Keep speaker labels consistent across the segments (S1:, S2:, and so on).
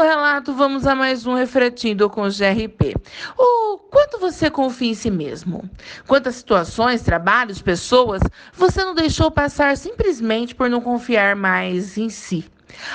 S1: do relato, vamos a mais um Refletindo com o GRP. O quanto você confia em si mesmo? Quantas situações, trabalhos, pessoas você não deixou passar simplesmente por não confiar mais em si?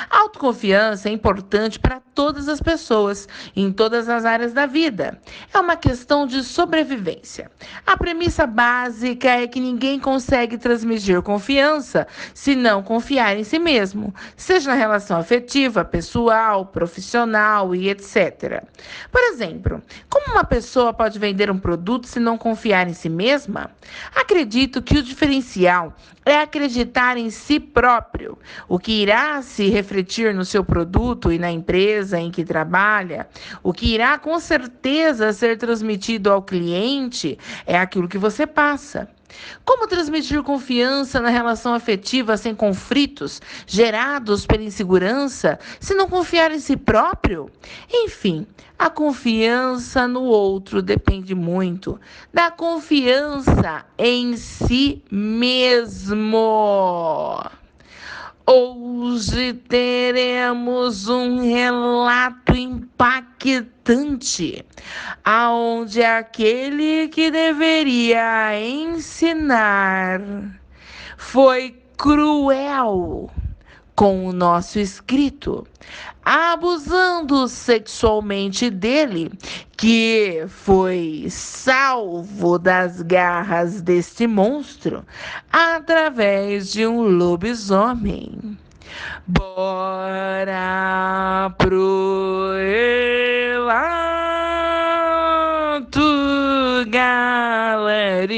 S1: A autoconfiança é importante para todas as pessoas, em todas as áreas da vida. É uma questão de sobrevivência. A premissa básica é que ninguém consegue transmitir confiança se não confiar em si mesmo, seja na relação afetiva, pessoal, profissional e etc. Por exemplo, como uma pessoa pode vender um produto se não confiar em si mesma? Acredito que o diferencial é acreditar em si próprio, o que irá se refletir no seu produto e na empresa em que trabalha, o que irá com certeza ser transmitido ao cliente é aquilo que você passa. Como transmitir confiança na relação afetiva sem conflitos gerados pela insegurança, se não confiar em si próprio? Enfim, a confiança no outro depende muito da confiança em si mesmo. Hoje teremos um relato impactante, aonde aquele que deveria ensinar foi cruel com o nosso inscrito, abusando sexualmente dele, que foi salvo das garras deste monstro através de um lobisomem. Bora pro relato, galerinha.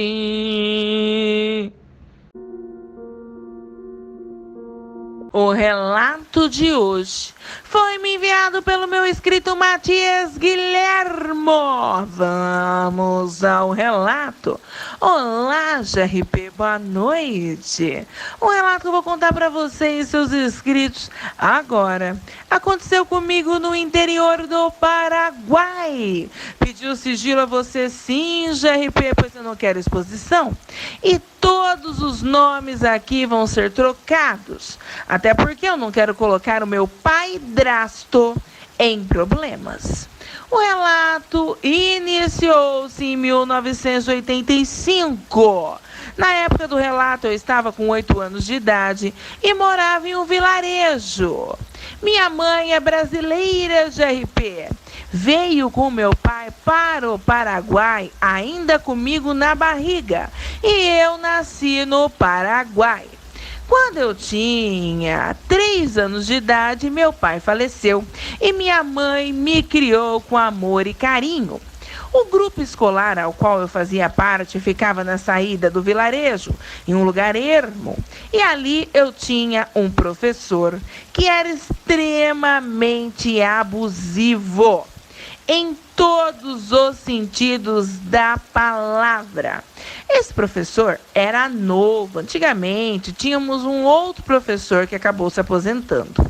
S1: O relato de hoje foi me enviado pelo meu inscrito Matias Guilhermo. Vamos ao relato. Olá, GRP, boa noite. O relato que eu vou contar para vocês, seus inscritos, agora. Aconteceu comigo no interior do Paraguai. Pediu sigilo a você sim, GRP, pois eu não quero exposição. E todos os nomes aqui vão ser trocados. Até porque eu não quero colocar o meu padrasto em problemas. O relato iniciou-se em 1985. Na época do relato, eu estava com 8 anos de idade e morava em um vilarejo. Minha mãe é brasileira, GRP. Veio com meu pai para o Paraguai, ainda comigo na barriga. E eu nasci no Paraguai. Quando eu tinha 3 anos de idade, meu pai faleceu e minha mãe me criou com amor e carinho. O grupo escolar ao qual eu fazia parte ficava na saída do vilarejo, em um lugar ermo. E ali eu tinha um professor que era extremamente abusivo, em todos os sentidos da palavra. Esse professor era novo. Antigamente, tínhamos um outro professor que acabou se aposentando.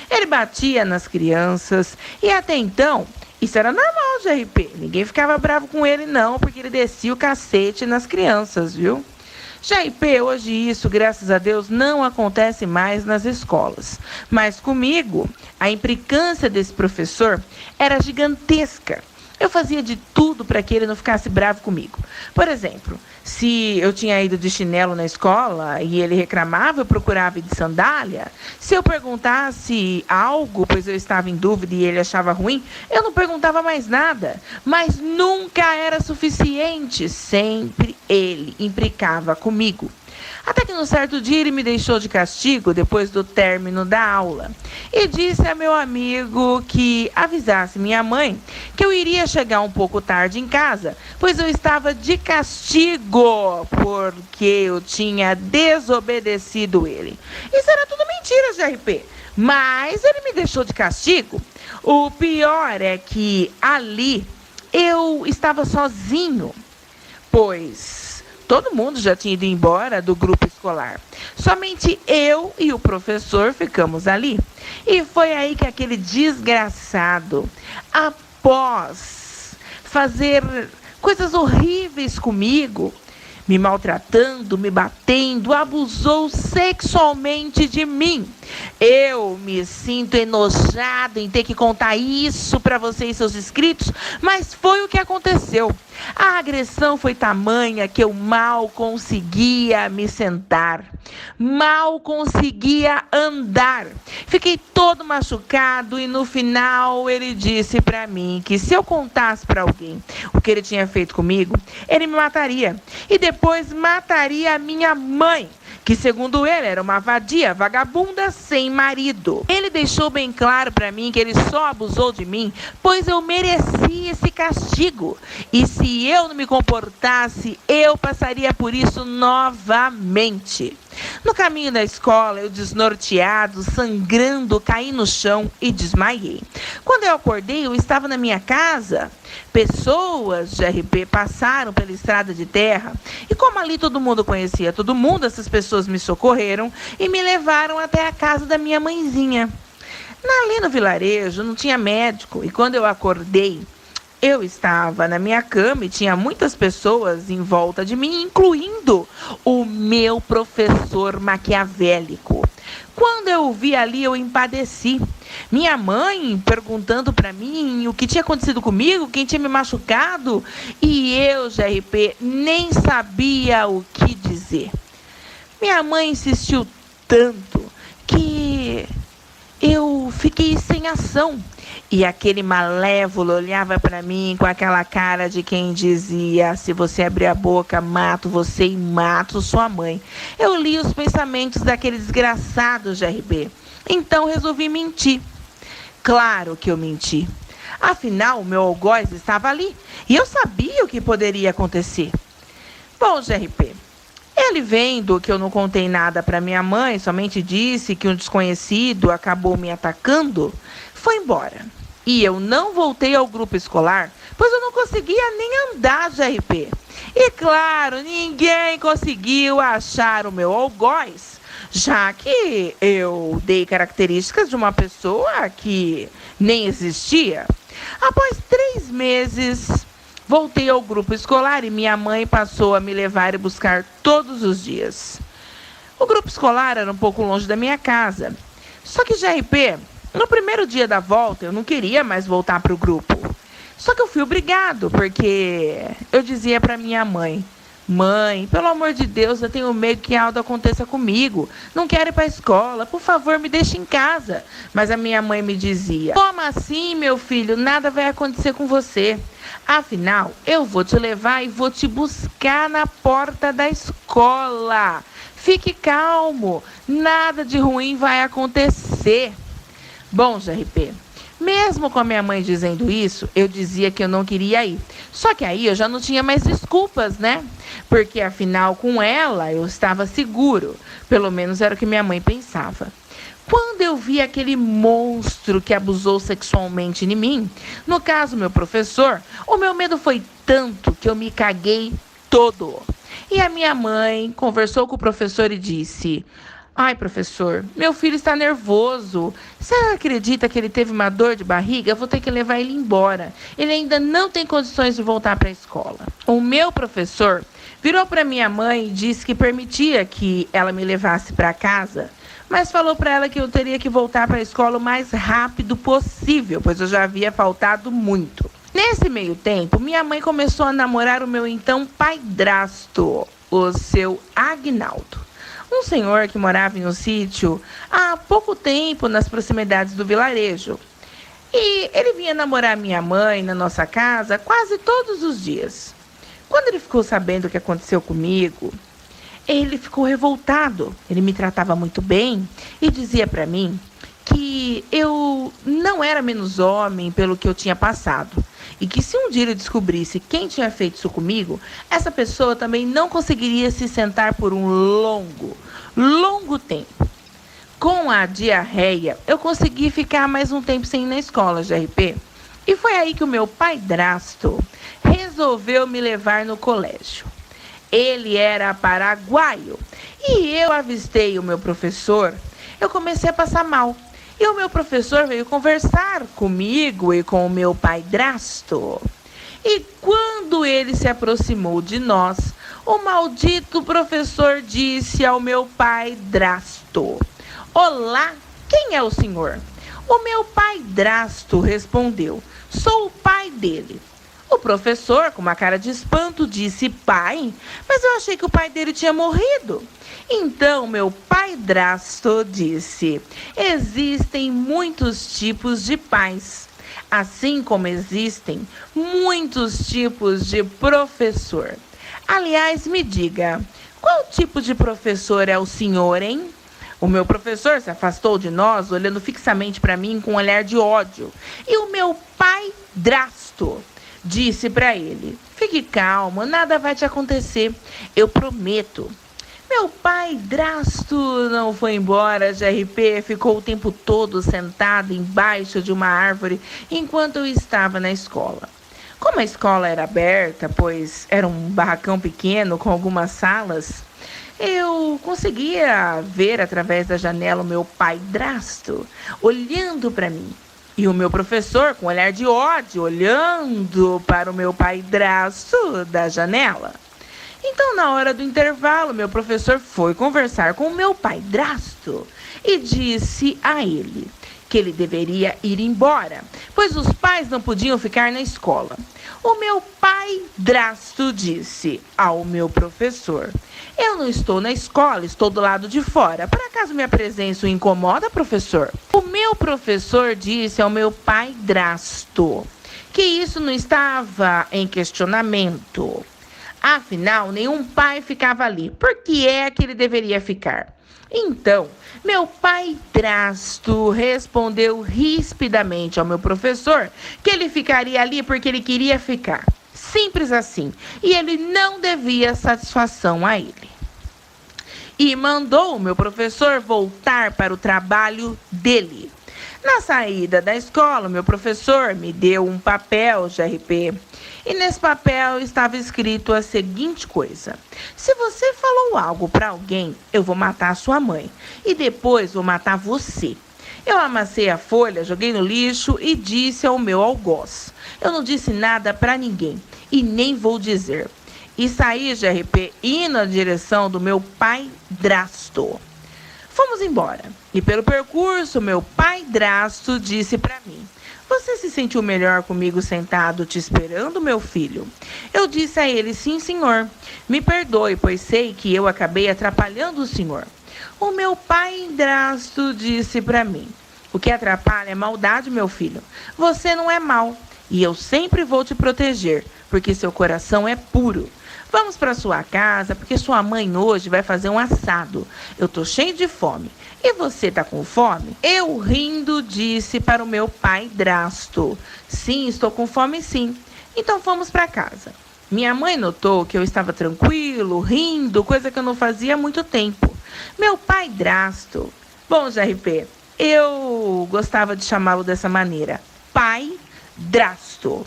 S1: Ele batia nas crianças e até então, isso era normal, GRP. Ninguém ficava bravo com ele não, porque ele descia o cacete nas crianças, viu? GRP, hoje isso, graças a Deus, não acontece mais nas escolas. Mas comigo, a implicância desse professor era gigantesca. Eu fazia de tudo para que ele não ficasse bravo comigo. Por exemplo, se eu tinha ido de chinelo na escola e ele reclamava, eu procurava ir de sandália. Se eu perguntasse algo, pois eu estava em dúvida e ele achava ruim, eu não perguntava mais nada. Mas nunca era suficiente. Sempre ele implicava comigo. Até que num certo dia ele me deixou de castigo depois do término da aula e disse a meu amigo que avisasse minha mãe que eu iria chegar um pouco tarde em casa, pois eu estava de castigo porque eu tinha desobedecido ele. Isso era tudo mentira, GRP, mas ele me deixou de castigo. O pior é que ali eu estava sozinho, pois todo mundo já tinha ido embora do grupo escolar. Somente eu e o professor ficamos ali. E foi aí que aquele desgraçado, após fazer coisas horríveis comigo, me maltratando, me batendo, abusou sexualmente de mim. Eu me sinto enojado em ter que contar isso para você e seus inscritos, mas foi o que aconteceu. A agressão foi tamanha que eu mal conseguia me sentar, mal conseguia andar. Fiquei todo machucado e no final ele disse para mim que se eu contasse para alguém o que ele tinha feito comigo, ele me mataria e depois mataria a minha mãe, que segundo ele era uma vadia, vagabunda sem marido. Ele deixou bem claro para mim que ele só abusou de mim, pois eu mereci esse castigo. E se eu não me comportasse, eu passaria por isso novamente. No caminho da escola, eu desnorteado, sangrando, caí no chão e desmaiei. Quando eu acordei, eu estava na minha casa. Pessoas de RP passaram pela estrada de terra e como ali todo mundo conhecia todo mundo, essas pessoas me socorreram e me levaram até a casa da minha mãezinha. Ali no vilarejo não tinha médico e quando eu acordei, eu estava na minha cama e tinha muitas pessoas em volta de mim, incluindo o meu professor maquiavélico. Quando eu o vi ali, eu empadeci. Minha mãe perguntando para mim o que tinha acontecido comigo, quem tinha me machucado, e eu, GRP, nem sabia o que dizer. Minha mãe insistiu tanto que eu fiquei sem ação. E aquele malévolo olhava para mim com aquela cara de quem dizia: se você abrir a boca, mato você e mato sua mãe. Eu li os pensamentos daquele desgraçado GRB. Então resolvi mentir. Claro que eu menti. Afinal, o meu algoz estava ali e eu sabia o que poderia acontecer. Bom, GRP, ele vendo que eu não contei nada para minha mãe, somente disse que um desconhecido acabou me atacando, foi embora. E eu não voltei ao grupo escolar, pois eu não conseguia nem andar, GRP. E claro, ninguém conseguiu achar o meu algoz, já que eu dei características de uma pessoa que nem existia. Após 3 meses, voltei ao grupo escolar e minha mãe passou a me levar e buscar todos os dias. O grupo escolar era um pouco longe da minha casa. Só que, GRP, no primeiro dia da volta, eu não queria mais voltar para o grupo. Só que eu fui obrigado, porque eu dizia para minha mãe: mãe, pelo amor de Deus, eu tenho medo que algo aconteça comigo. Não quero ir para a escola, por favor, me deixe em casa. Mas a minha mãe me dizia: como assim, meu filho? Nada vai acontecer com você. Afinal, eu vou te levar e vou te buscar na porta da escola. Fique calmo, nada de ruim vai acontecer. Bom, GRP, mesmo com a minha mãe dizendo isso, eu dizia que eu não queria ir. Só que aí eu já não tinha mais desculpas, né? Porque afinal, com ela, eu estava seguro. Pelo menos era o que minha mãe pensava. Quando eu vi aquele monstro que abusou sexualmente em mim, no caso, meu professor, o meu medo foi tanto que eu me caguei todo. E a minha mãe conversou com o professor e disse: ai, professor, meu filho está nervoso. Você acredita que ele teve uma dor de barriga? Eu vou ter que levar ele embora. Ele ainda não tem condições de voltar para a escola. O meu professor virou para minha mãe e disse que permitia que ela me levasse para casa, mas falou para ela que eu teria que voltar para a escola o mais rápido possível, pois eu já havia faltado muito. Nesse meio tempo, minha mãe começou a namorar o meu então padrasto, o seu Agnaldo. Um senhor que morava em um sítio há pouco tempo nas proximidades do vilarejo. E ele vinha namorar minha mãe na nossa casa quase todos os dias. Quando ele ficou sabendo o que aconteceu comigo, ele ficou revoltado. Ele me tratava muito bem e dizia para mim que eu não era menos homem pelo que eu tinha passado. E que se um dia ele descobrisse quem tinha feito isso comigo, essa pessoa também não conseguiria se sentar por um longo tempo. Com a diarreia, eu consegui ficar mais um tempo sem ir na escola, GRP. E foi aí que o meu padrasto resolveu me levar no colégio. Ele era paraguaio e eu avistei o meu professor. Eu comecei a passar mal. E o meu professor veio conversar comigo e com o meu padrasto. E quando ele se aproximou de nós, o maldito professor disse ao meu padrasto: Olá, quem é o senhor? O meu padrasto respondeu. Sou o pai dele. O professor, com uma cara de espanto, disse: pai? Mas eu achei que o pai dele tinha morrido. Então, meu padrasto disse: existem muitos tipos de pais, assim como existem muitos tipos de professor. Aliás, me diga, qual tipo de professor é o senhor, hein? O meu professor se afastou de nós, olhando fixamente para mim com um olhar de ódio. E o meu padrasto disse para ele: fique calmo, nada vai te acontecer, eu prometo. Meu padrasto não foi embora de RP, ficou o tempo todo sentado embaixo de uma árvore enquanto eu estava na escola. Como a escola era aberta, pois era um barracão pequeno com algumas salas, eu conseguia ver através da janela o meu padrasto olhando para mim. E o meu professor, com um olhar de ódio, olhando para o meu padrasto da janela. Então, na hora do intervalo, meu professor foi conversar com o meu padrasto e disse a ele que ele deveria ir embora, pois os pais não podiam ficar na escola. O meu padrasto disse ao meu professor: eu não estou na escola, estou do lado de fora. Por acaso minha presença o incomoda, professor? O meu professor disse ao meu padrasto que isso não estava em questionamento. Afinal, nenhum pai ficava ali. Por que é que ele deveria ficar? Então, meu padrasto respondeu rispidamente ao meu professor que ele ficaria ali porque ele queria ficar. Simples assim. E ele não devia satisfação a ele. E mandou o meu professor voltar para o trabalho dele. Na saída da escola, meu professor me deu um papel de RP. E nesse papel estava escrito a seguinte coisa: se você falou algo para alguém, eu vou matar a sua mãe. E depois vou matar você. Eu amassei a folha, joguei no lixo e disse ao meu algoz: eu não disse nada para ninguém e nem vou dizer. E saí de RP indo na direção do meu padrasto. Fomos embora. E pelo percurso, meu padrasto disse para mim: você se sentiu melhor comigo sentado te esperando, meu filho? Eu disse a ele: sim, senhor. Me perdoe, pois sei que eu acabei atrapalhando o senhor. O meu padrasto disse para mim: o que atrapalha é maldade, meu filho. Você não é mau e eu sempre vou te proteger, porque seu coração é puro. Vamos para sua casa, porque sua mãe hoje vai fazer um assado. Eu tô cheio de fome. E você tá com fome? Eu, rindo, disse para o meu padrasto: sim, estou com fome sim. Então fomos para casa. Minha mãe notou que eu estava tranquilo, rindo, coisa que eu não fazia há muito tempo. Meu padrasto, bom, JRP, eu gostava de chamá-lo dessa maneira, padrasto,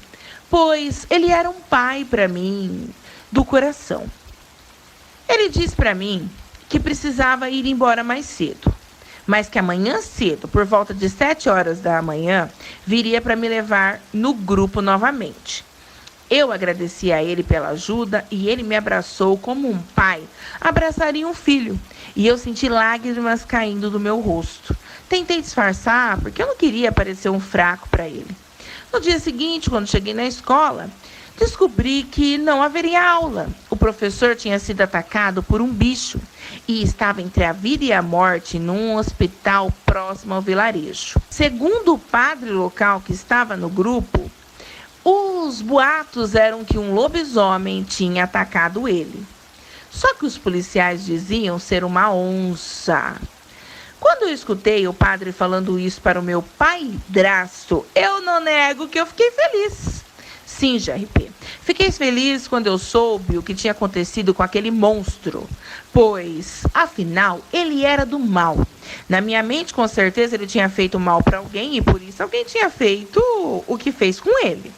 S1: pois ele era um pai para mim do coração. Ele disse para mim que precisava ir embora mais cedo, mas que amanhã cedo, por volta de 7 horas da manhã, viria para me levar no grupo novamente. Eu agradeci a ele pela ajuda e ele me abraçou como um pai abraçaria um filho. E eu senti lágrimas caindo do meu rosto. Tentei disfarçar porque eu não queria parecer um fraco para ele. No dia seguinte, quando cheguei na escola, descobri que não haveria aula. O professor tinha sido atacado por um bicho e estava entre a vida e a morte num hospital próximo ao vilarejo. Segundo o padre local que estava no grupo, os boatos eram que um lobisomem tinha atacado ele. Só que os policiais diziam ser uma onça. Quando eu escutei o padre falando isso para o meu padrasto, eu não nego que eu fiquei feliz. Sim, JRP. Fiquei feliz quando eu soube o que tinha acontecido com aquele monstro, pois, afinal, ele era do mal. Na minha mente, com certeza, ele tinha feito mal para alguém e por isso alguém tinha feito o que fez com ele.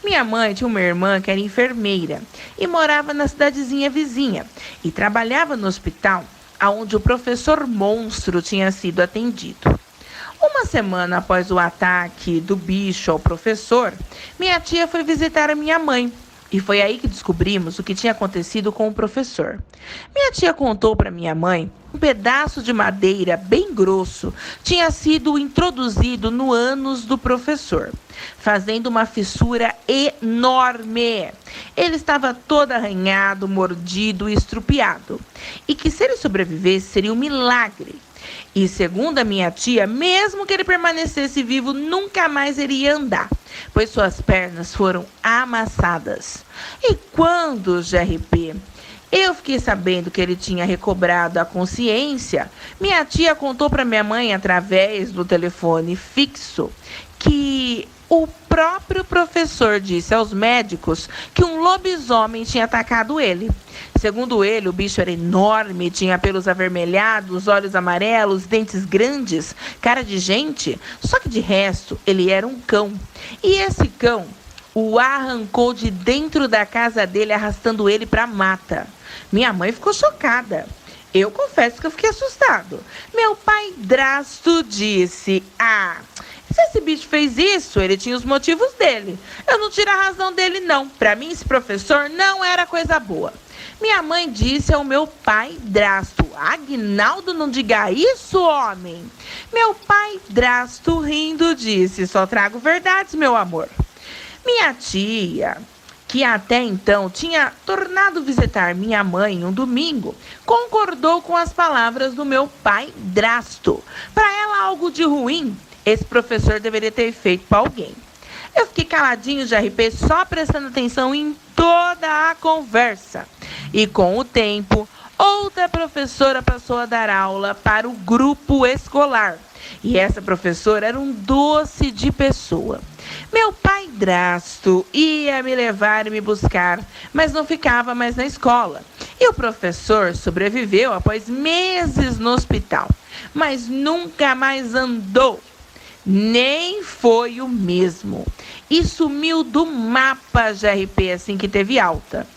S1: Minha mãe tinha uma irmã que era enfermeira e morava na cidadezinha vizinha e trabalhava no hospital onde o professor monstro tinha sido atendido. Uma semana após o ataque do bicho ao professor, minha tia foi visitar a minha mãe E foi aí que descobrimos o que tinha acontecido com o professor. Minha tia contou para minha mãe um pedaço de madeira bem grosso tinha sido introduzido no ânus do professor, fazendo uma fissura enorme. Ele estava todo arranhado, mordido e estrupiado. E que se ele sobrevivesse seria um milagre. E segundo a minha tia, mesmo que ele permanecesse vivo, nunca mais iria andar, pois suas pernas foram amassadas. E quando, GRP, eu fiquei sabendo que ele tinha recobrado a consciência, minha tia contou para minha mãe, através do telefone fixo, que o próprio professor disse aos médicos que um lobisomem tinha atacado ele. Segundo ele, o bicho era enorme, tinha pelos avermelhados, olhos amarelos, dentes grandes, cara de gente, só que de resto ele era um cão. E esse cão o arrancou de dentro da casa dele, arrastando ele para a mata. Minha mãe ficou chocada. Eu confesso que eu fiquei assustado. Meu padrasto disse: se esse bicho fez isso, ele tinha os motivos dele. Eu não tiro a razão dele, não. Para mim, esse professor não era coisa boa. Minha mãe disse ao meu padrasto: Aguinaldo, não diga isso, homem. Meu padrasto, rindo, disse: só trago verdades, meu amor. Minha tia, que até então tinha tornado visitar minha mãe um domingo, concordou com as palavras do meu padrasto. Para ela, algo de ruim esse professor deveria ter feito para alguém. Eu fiquei caladinho de RP, só prestando atenção em toda a conversa. E com o tempo, outra professora passou a dar aula para o grupo escolar. E essa professora era um doce de pessoa. Meu padrasto ia me levar e me buscar, mas não ficava mais na escola. E o professor sobreviveu após meses no hospital, mas nunca mais andou. Nem foi o mesmo. E sumiu do mapa GRP assim que teve alta.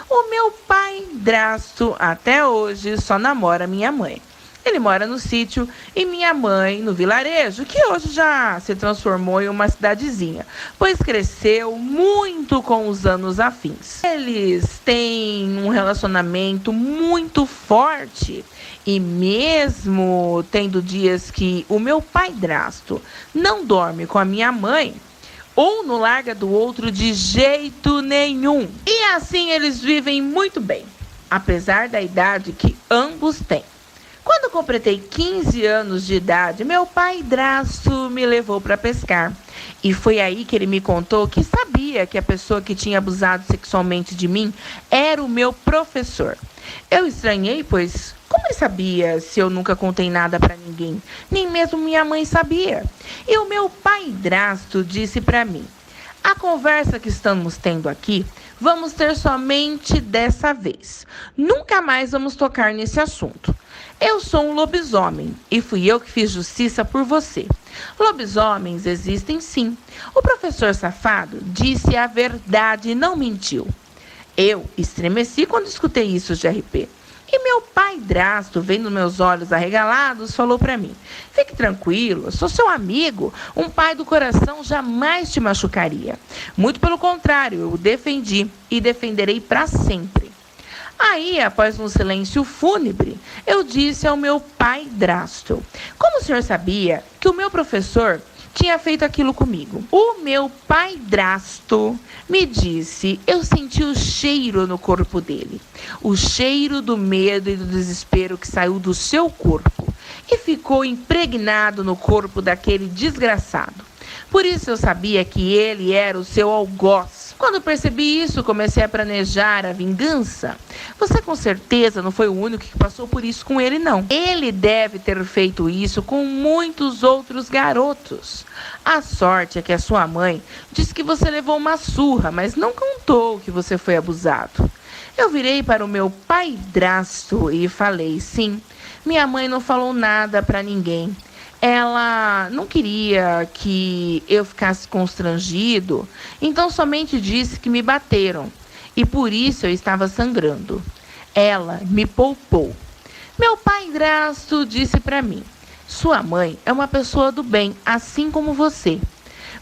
S1: O meu padrasto até hoje só namora minha mãe. Ele mora no sítio e minha mãe no vilarejo, que hoje já se transformou em uma cidadezinha, pois cresceu muito com os anos afins. Eles têm um relacionamento muito forte e mesmo tendo dias que o meu padrasto não dorme com a minha mãe, um não larga do outro de jeito nenhum. E assim eles vivem muito bem, apesar da idade que ambos têm. Quando completei 15 anos de idade, meu padrasto me levou para pescar. E foi aí que ele me contou que sabia que a pessoa que tinha abusado sexualmente de mim era o meu professor. Eu estranhei, pois como ele sabia se eu nunca contei nada para ninguém? Nem mesmo minha mãe sabia. E o meu padrasto disse para mim: a conversa que estamos tendo aqui, vamos ter somente dessa vez. Nunca mais vamos tocar nesse assunto. Eu sou um lobisomem e fui eu que fiz justiça por você. Lobisomens existem sim. O professor safado disse a verdade e não mentiu. Eu estremeci quando escutei isso de RP. E meu padrasto, vendo meus olhos arregalados, falou para mim: fique tranquilo, sou seu amigo, um pai do coração jamais te machucaria. Muito pelo contrário, eu o defendi e defenderei para sempre. Aí, após um silêncio fúnebre, eu disse ao meu padrasto: como o senhor sabia que o meu professor tinha feito aquilo comigo? O meu padrasto me disse: eu senti o cheiro no corpo dele, o cheiro do medo e do desespero que saiu do seu corpo e ficou impregnado no corpo daquele desgraçado. Por isso eu sabia que ele era o seu algoz. Quando percebi isso, comecei a planejar a vingança. Você com certeza não foi o único que passou por isso com ele, não. Ele deve ter feito isso com muitos outros garotos. A sorte é que a sua mãe disse que você levou uma surra, mas não contou que você foi abusado. Eu virei para o meu padrasto e falei: sim, minha mãe não falou nada para ninguém. Ela não queria que eu ficasse constrangido, então somente disse que me bateram e por isso eu estava sangrando. Ela me poupou. Meu padrasto disse para mim: sua mãe é uma pessoa do bem, assim como você.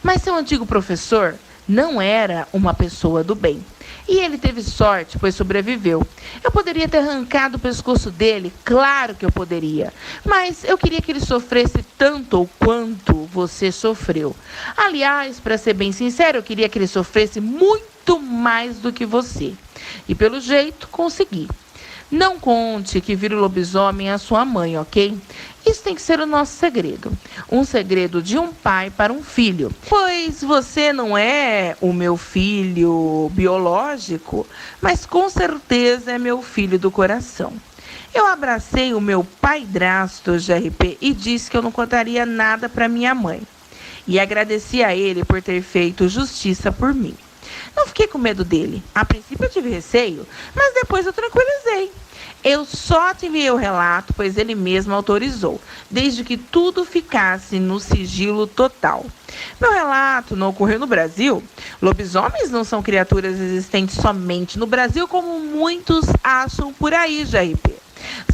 S1: Mas seu antigo professor não era uma pessoa do bem. E ele teve sorte, pois sobreviveu. Eu poderia ter arrancado o pescoço dele, claro que eu poderia. Mas eu queria que ele sofresse tanto ou quanto você sofreu. Aliás, para ser bem sincero, eu queria que ele sofresse muito mais do que você. E pelo jeito, consegui. Não conte que vira o lobisomem à sua mãe, ok? Isso tem que ser o nosso segredo. Um segredo de um pai para um filho. Pois você não é o meu filho biológico, mas com certeza é meu filho do coração. Eu abracei o meu padrasto GRP e disse que eu não contaria nada para minha mãe. E agradeci a ele por ter feito justiça por mim. Não fiquei com medo dele. A princípio eu tive receio, mas depois eu tranquilizei. Eu só te enviei o relato, pois ele mesmo autorizou, desde que tudo ficasse no sigilo total. Meu relato não ocorreu no Brasil. Lobisomens não são criaturas existentes somente no Brasil, como muitos acham por aí, GRP.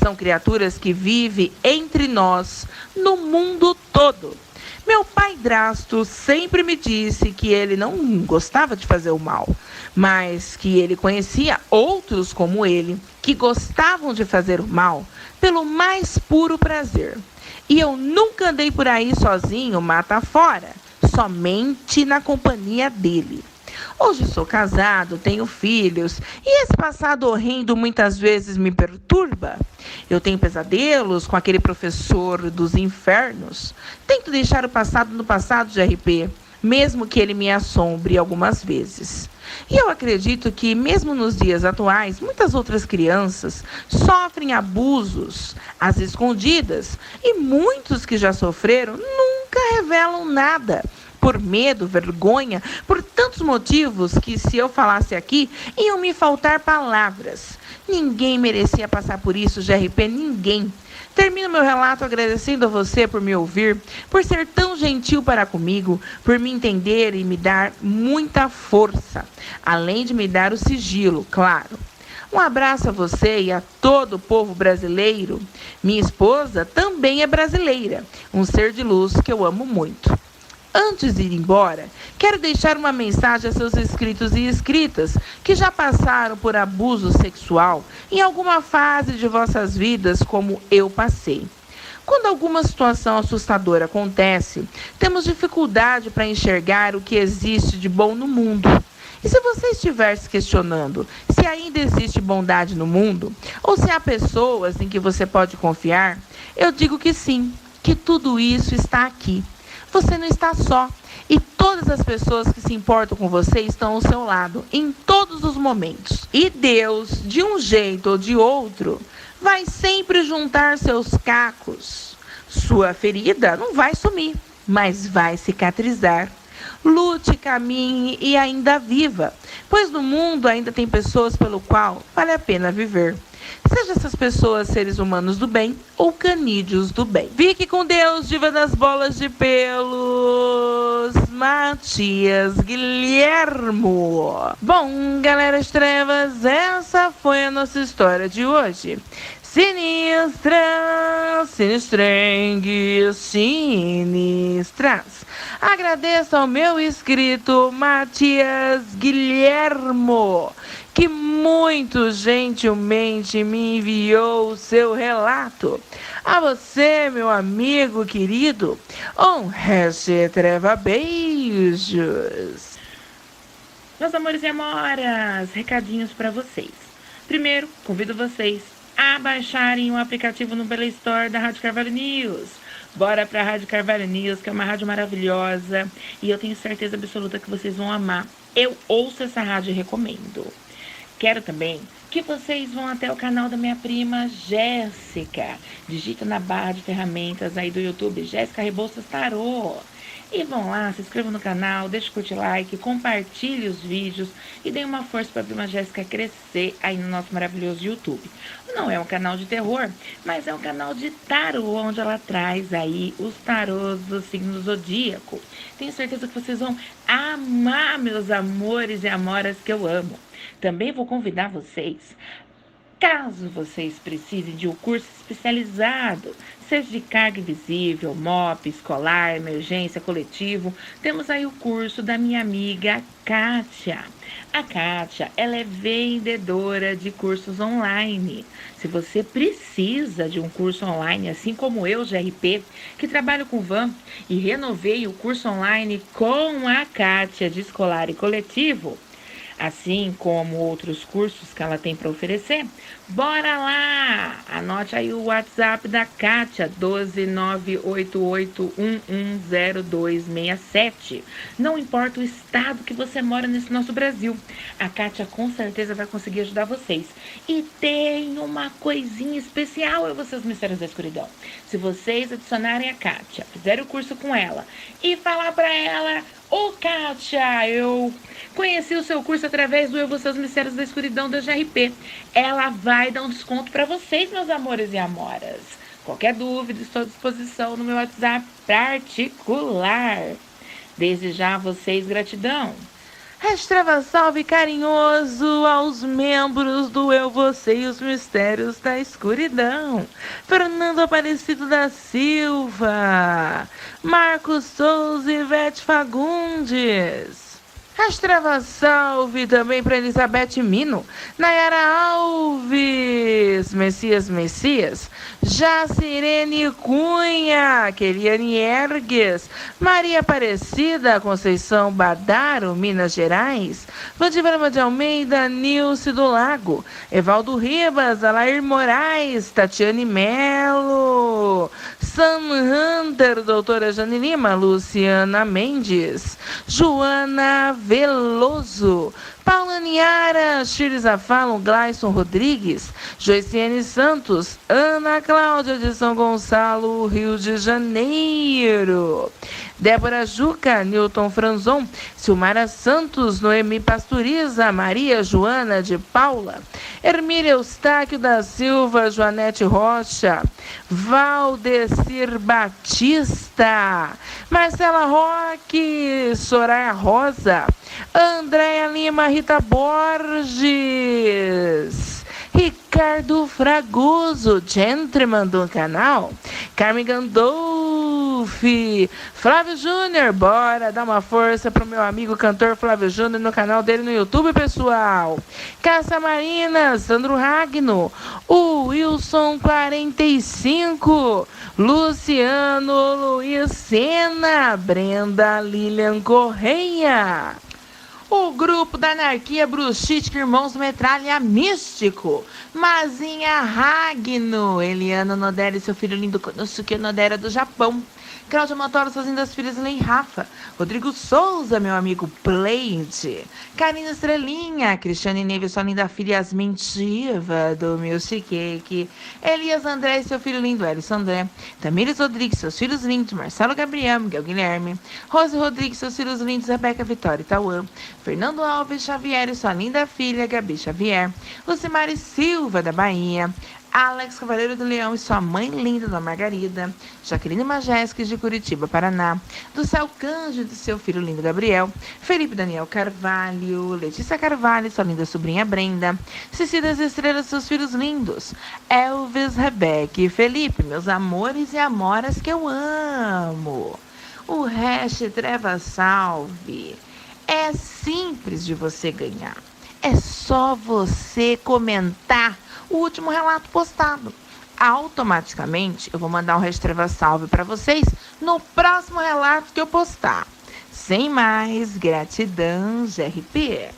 S1: São criaturas que vivem entre nós, no mundo todo. Meu padrasto sempre me disse que ele não gostava de fazer o mal, mas que ele conhecia outros como ele, que gostavam de fazer o mal pelo mais puro prazer. E eu nunca andei por aí sozinho, mata fora, somente na companhia dele. Hoje sou casado, tenho filhos, e esse passado horrendo muitas vezes me perturba. Eu tenho pesadelos com aquele professor dos infernos. Tento deixar o passado no passado, GRP, mesmo que ele me assombre algumas vezes. E eu acredito que, mesmo nos dias atuais, muitas outras crianças sofrem abusos às escondidas, e muitos que já sofreram nunca revelam nada. Por medo, vergonha, por tantos motivos que, se eu falasse aqui, iam me faltar palavras. Ninguém merecia passar por isso, GRP, ninguém. Termino meu relato agradecendo a você por me ouvir, por ser tão gentil para comigo, por me entender e me dar muita força, além de me dar o sigilo, claro. Um abraço a você e a todo o povo brasileiro. Minha esposa também é brasileira, um ser de luz que eu amo muito. Antes de ir embora, quero deixar uma mensagem a seus inscritos e inscritas que já passaram por abuso sexual em alguma fase de vossas vidas, como eu passei. Quando alguma situação assustadora acontece, temos dificuldade para enxergar o que existe de bom no mundo. E se você estiver se questionando se ainda existe bondade no mundo, ou se há pessoas em que você pode confiar, eu digo que sim, que tudo isso está aqui. Você não está só. E todas as pessoas que se importam com você estão ao seu lado, em todos os momentos. E Deus, de um jeito ou de outro, vai sempre juntar seus cacos. Sua ferida não vai sumir, mas vai cicatrizar. Lute, caminhe e ainda viva, pois no mundo ainda tem pessoas pelo qual vale a pena viver. Seja essas pessoas seres humanos do bem ou canídeos do bem. Fique com Deus, diva das bolas de pelos, Matias Guilhermo. Bom, galera das trevas, essa foi a nossa história de hoje. Sinistra, sinistrengue, sinistras. Agradeço ao meu inscrito Matias Guilhermo, que muito gentilmente me enviou o seu relato. A você, meu amigo querido, reste treva beijos. Meus amores e amoras, recadinhos para vocês. Primeiro, convido vocês a baixarem o aplicativo no Play Store da Rádio Carvalho News. Bora pra Rádio Carvalho News, que é uma rádio maravilhosa, e eu tenho certeza absoluta que vocês vão amar. Eu ouço essa rádio e recomendo. Quero também que vocês vão até o canal da minha prima Jéssica. Digita na barra de ferramentas aí do YouTube, Jéssica Rebouças Tarô. E vão lá, se inscrevam no canal, deixe o curtir, like, compartilhe os vídeos e dê uma força para a prima Jéssica crescer aí no nosso maravilhoso YouTube. Não é um canal de terror, mas é um canal de tarô, onde ela traz aí os tarôs do signo zodíaco. Tenho certeza que vocês vão amar, meus amores e amoras que eu amo. Também vou convidar vocês Caso vocês precisem de um curso especializado, seja de carga invisível, MOP, escolar, emergência, coletivo, temos aí o curso da minha amiga Kátia. A Kátia, ela é vendedora de cursos online. Se você precisa de um curso online, assim como eu, GRP, que trabalho com van e renovei o curso online com a Kátia de escolar e coletivo, assim como outros cursos que ela tem para oferecer, bora lá! Anote aí o WhatsApp da Kátia, 12988110267. Não importa o estado que você mora nesse nosso Brasil, a Kátia com certeza vai conseguir ajudar vocês. E tem uma coisinha especial a vocês, Mistérios da Escuridão. Se vocês adicionarem a Kátia, fizerem o curso com ela e falar para ela: ô Kátia, eu conheci o seu curso através do Eu Vou Ser os Mistérios da Escuridão da GRP. Ela vai dar um desconto para vocês, meus amores e amoras. Qualquer dúvida, estou à disposição no meu WhatsApp particular. Desde já, vocês, gratidão. Restava salve carinhoso aos membros do Eu, Você e os Mistérios da Escuridão. Fernando Aparecido da Silva, Marcos Souza e Ivete Fagundes. Restava salve também para Elizabeth Mino, Nayara Alves, Messias, Jacirene Cunha, Keliane Ergues, Maria Aparecida, Conceição Badaro, Minas Gerais, Vandiverma de Almeida, Nilce do Lago, Evaldo Ribas, Alair Moraes, Tatiane Melo, Sam Hunter, doutora Jane Lima, Luciana Mendes, Joana Veloso, Paula Niara, Chiris Afalo, Gleison Rodrigues, Joiciene Santos, Ana Cláudia de São Gonçalo, Rio de Janeiro, Débora Juca, Newton Franzon, Silmara Santos, Noemi Pasturiza, Maria Joana de Paula, Hermília Eustáquio da Silva, Joanete Rocha, Valdecir Batista, Marcela Roque, Soraya Rosa, Andréa Lima, Rita Borges, Ricardo Fragoso, gentleman do canal, Carmen Gandolfi, Flávio Júnior, bora dar uma força pro meu amigo cantor Flávio Júnior no canal dele no YouTube, pessoal. Cássia Marina, Sandro Ragno, o Wilson 45, Luciano Luiz Sena, Brenda Lilian Correia. O grupo da Anarquia Bruxística Irmãos Metralha Místico, Mazinha Ragno, Eliana Nodera e seu filho lindo Konosuke Nodera do Japão, Cláudia Motoro, suas lindas filhas Lei Rafa, Rodrigo Souza, meu amigo Blade, Karina Estrelinha, Cristiane Neves, sua linda filha Yasmin Tiva, do Milk Cake, Elias André e seu filho lindo Elis André, Tamires Rodrigues, seus filhos lindos Marcelo Gabriel, Miguel Guilherme, Rose Rodrigues, seus filhos lindos Rebeca Vitória e Tauã, Fernando Alves Xavier e sua linda filha Gabi Xavier, Lucimari Silva, da Bahia, Alex Cavaleiro do Leão e sua mãe linda, da Margarida, Jaqueline Majesques de Curitiba, Paraná, do Céu Cândido e seu filho lindo Gabriel, Felipe Daniel Carvalho, Letícia Carvalho e sua linda sobrinha Brenda, Cici das Estrelas e seus filhos lindos, Elvis, Rebeca e Felipe, meus amores e amoras que eu amo. O Hash Treva Salve é simples de você ganhar. É só você comentar o último relato postado. Automaticamente eu vou mandar um Restreva Salve para vocês no próximo relato que eu postar. Sem mais, gratidão, GRP.